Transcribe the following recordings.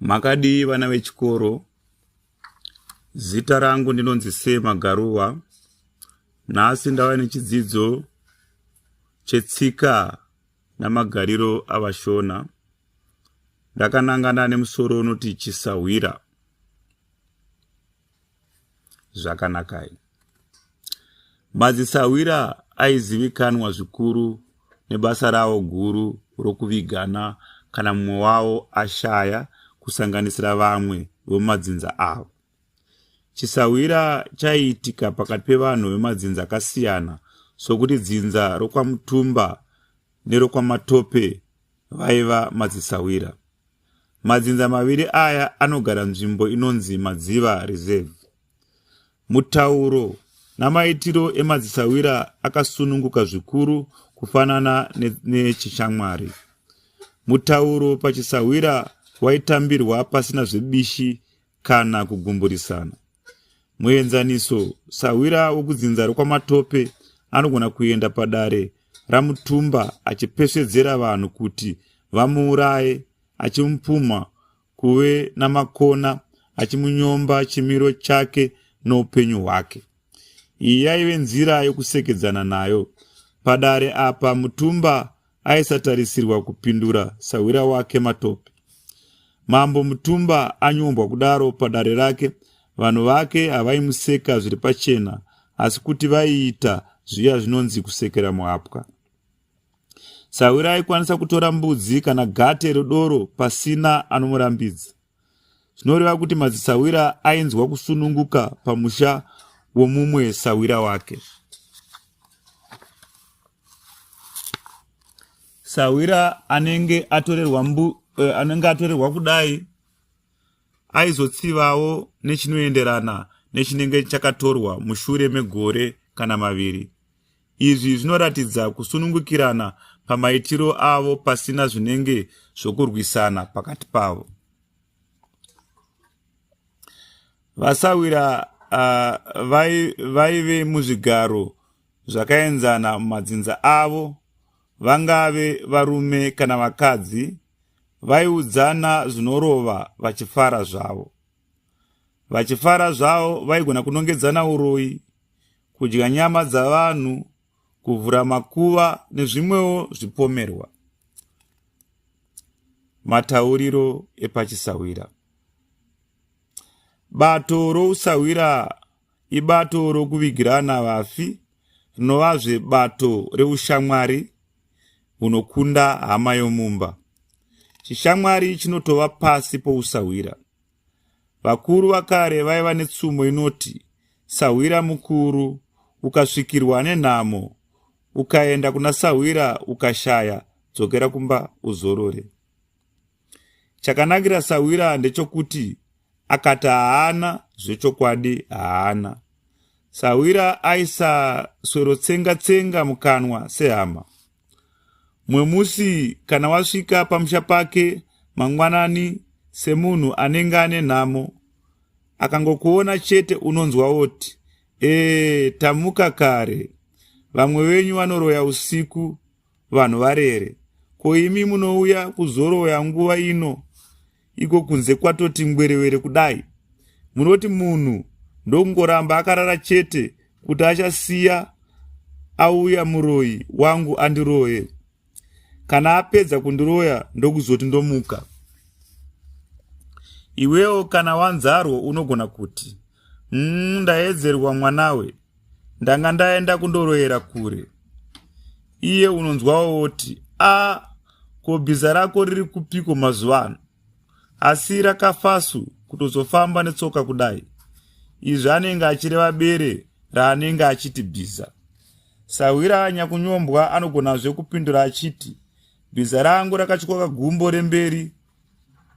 Makadi vana vechikoro, zita rangu ndinonzi Sema Garuwa. Nhasi ndava nechidzidzo chetsika namagariro avashona. Ndakanangana nemusoro unoti chisawira. Zvakanakai. Madzisawira aizivikanwa zvikuru nebasa ravo guru rokuvigana kana mumwe wavo ashaya kusanganisira vamwe vemadzinza avo. Chisawira chaiitika pakati pevanhu vemadzinza akasiyana, sokuti dzinza rokwaMutumba nerokwamatope vaiva madzisawira. Madzinza maviri aya anogara nzvimbo inonzi Madziva Reserve. Mutauro namaitiro emadzisawira akasununguka zvikuru kufanana nechishamwari. Mutauro pachisawira waitambirwa pasina zvebishi kana kugumburisana. Muenzaniso, sawira wokudzinza rokwamatope anogona kuenda padare raMutumba achipesvedzera vanhu kuti vamuuraye, achimupumha kuve namakona, achimunyomba chimiro chake noupenyu hwake. Iyi yaive nzira yokusekedzana nayo. Padare apa Mutumba aisatarisirwa kupindura sawira wake matope. Mambo Mutumba anyombwa kudaro padare rake, vanhu vake havaimuseka zviri pachena, asi kuti vaiita zviya zvinonzi kusekera muhapwa. Sawira aikwanisa kutora mbudzi kana gate rodoro pasina anomurambidza. Zvinoreva kuti madzisawira ainzwa kusununguka pamusha womumwe sawira wake. Sawira anenge atorerwa kudai aizotsivawo nechinoenderana nechinenge chakatorwa mushure megore kana maviri. Izvi zvinoratidza kusunungukirana pamaitiro avo pasina zvinenge zvokurwisana pakati pavo. Vasawira vaive muzvigaro zvakaenzana mumadzinza avo, vangave varume kana vakadzi, vaiudzana zvinorova vachifara zvavo. Vachifara zvavo vaigona kunongedzana uroyi, kudya nyama dzavanhu, kuvhura makuva nezvimwewo zvipomerwa. Matauriro epachisawira. Bato rousawira ibato rokuvigirana vafi, rinovazve bato reushamwari hunokunda hama yomumba. Chishamwari chinotova pasi pousawira. Vakuru vakare vaiva netsumo inoti, sawira mukuru, ukasvikirwa nenhamo, ukaenda kuna sawira ukashaya, dzokera kumba uzorore. Chakanakira sawira ndechokuti akati haana, zvechokwadi haana. Sawira aisaswerotsenga-tsenga mukanwa sehama. Mumwe musi kana wasvika pamusha pake mangwanani semunhu anenge ane nhamo, akangokuona chete unonzwa oti, tamuka kare, vamwe venyu vanoroya usiku, vanhu varere. Ko imi munouya kuzoroya nguva ino, iko kunze kwatoti ngwerewere kudai? Munoti munhu ndokungoramba akarara chete kuti achasiya auya muroyi wangu andiroye. Kana apedza kundiroya ndokuzoti ndomuka. Iwewo kana wanzarwo unogona kuti, ndaedzerwa mwanawe, ndanga ndaenda kundoroyera kure. Iye unonzwawo oti, ko bhiza rako riri kupiko mazuva ano? Asi rakafasu kutozofamba netsoka kudai. Izvi anenge achireva bere raanenge achiti bhiza. Sawira anyakunyombwa anogonazve kupindura achiti, bhiza rangu rakatyoka gumbo remberi,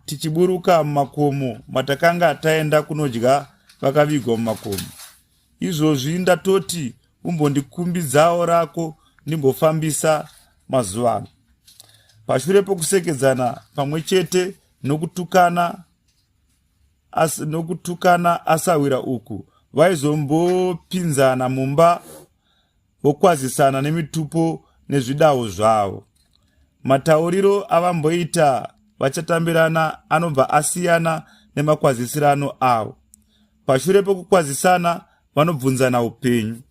tichiburuka mumakomo matakanga taenda kunodya vakavigwa mumakomo. Izvozvi ndatoti umbondikumbidzawo rako ndimbofambisa mazuva ano. Pashure pokusekedzana pamwe chete nokutukana asawira uku, vaizombopinzana mumba vokwazisana nemitupo nezvidawo zvavo. Matauriro avamboita vachatambirana anobva asiyana nemakwazisirano avo. Pashure pokukwazisana vanobvunzana upenyu.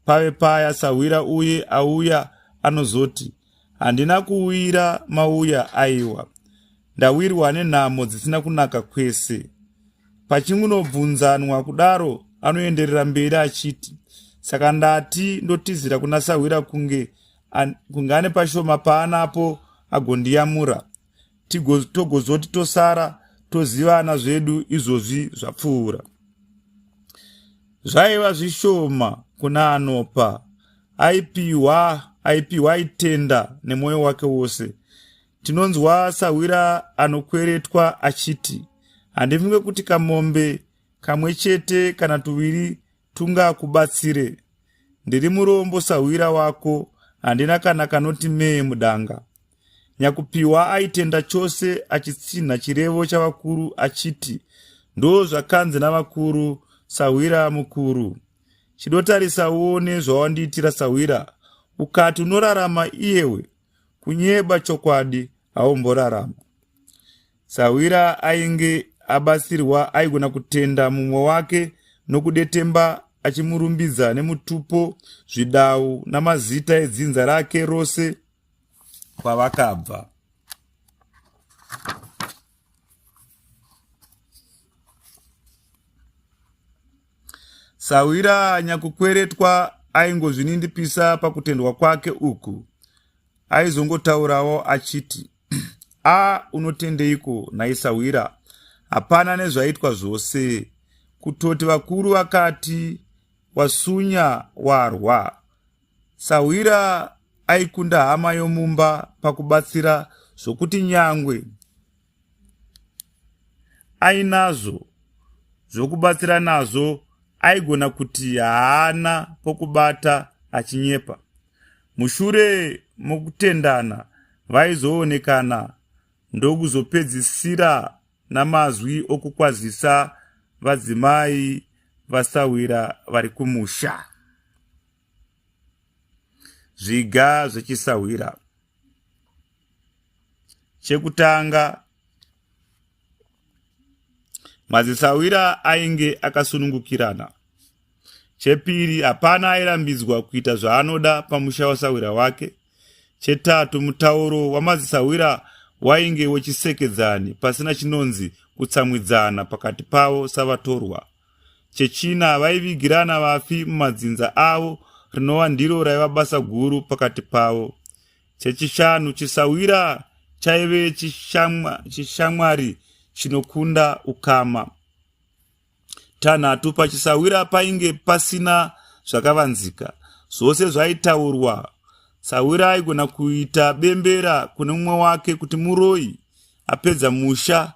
Pave paya sawira uye auya anozoti, handina kuwira mauya aiwa, ndawirwa nenhamo dzisina kunaka kwese. Pachingunobvunzanwa kudaro anoenderera mberi achiti, saka ndati ndotizira kuna sawira kunge ane pashoma paanapo agondiyamura, togozoti tosara tozivana zvedu izvozvi zvapfuura. Zvaiva zvishoma kuna anopa, aipiwa itenda nemwoyo wake wose. Tinonzwa sawira anokweretwa achiti, handifunge kuti kamombe kamwe chete kana tuviri tungakubatsire. Ndiri murombo sawira wako, handina kana kanoti mee mudanga. Nyakupiwa aitenda chose achitsinha chirevo chavakuru achiti, ndo zvakanzi navakuru, sawira mukuru. Chidotarisa uone zvawandiitira sawira, ukati unorarama iyewe, kunyeba chokwadi haumborarama. Sawira ainge abatsirwa aigona kutenda mumwe wake nokudetemba, achimurumbidza nemutupo, zvidau namazita edzinza rake rose kwavakabva. Sawira nyakukweretwa aingozvinindipisa pakutendwa kwake uku. Aizongotaurawo achiti, unotendeiko nhai Sawira? Hapana nezvaitwa zvose. Kutoti vakuru vakati, wasunya warwa. Sawira aikunda hama yomumba pakubatsira zvokuti nyangwe ainazvo zvokubatsira nazvo, aigona kuti haana pokubata achinyepa. Mushure mokutendana vaizoonekana ndokuzopedzisira namazwi okukwazisa vadzimai vaSawira vari kumusha. Zviga zvechiSawira. Chekutanga, madzisawira ainge akasunungukirana. Chepiri, hapana airambidzwa kuita zvaanoda pamusha waSawira wake. Chetatu, mutauro wamadzisawira wainge wechisekedzani pasina chinonzi kutsamwidzana pakati pavo savatorwa. Chechina, vaivigirana vafi mumadzinza avo, rinova ndiro raiva basa guru pakati pavo. Chechishanu, chiSawira chaive chishamwari chinokunda ukama. Tanhatu, pachiSawira painge pasina zvakavanzika, zvose zvaitaurwa. Sawira aigona kuita bembera kune mumwe wake kuti muroi apedza musha,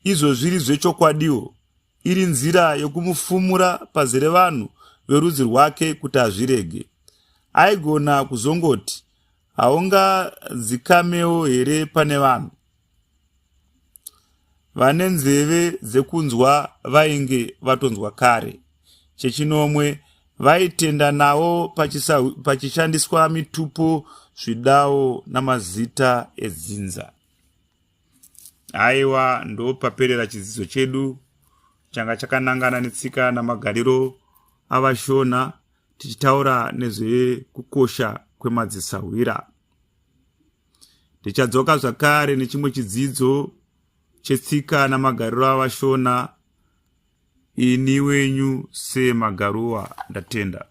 izvo zviri zvechokwadiwo, iri nzira yokumufumura pazere vanhu verudzi rwake kuti azvirege. Aigona kuzongoti, haungadzikamewo here pane vanhu? Vane nzeve dzekunzwa vainge vatonzwa kare. Chechinomwe, vaitenda nawo pachishandiswa mitupo, zvidao namazita edzinza. Aiwa, ndo paperera chidzidzo chedu changa chakanangana netsika namagariro avashona, tichitaura nezvekukosha kwemadzisawira. Tichadzoka zvakare nechimwe chidzidzo chetsika namagariro avashona. Ini wenyu Sema Garuwa, ndatenda.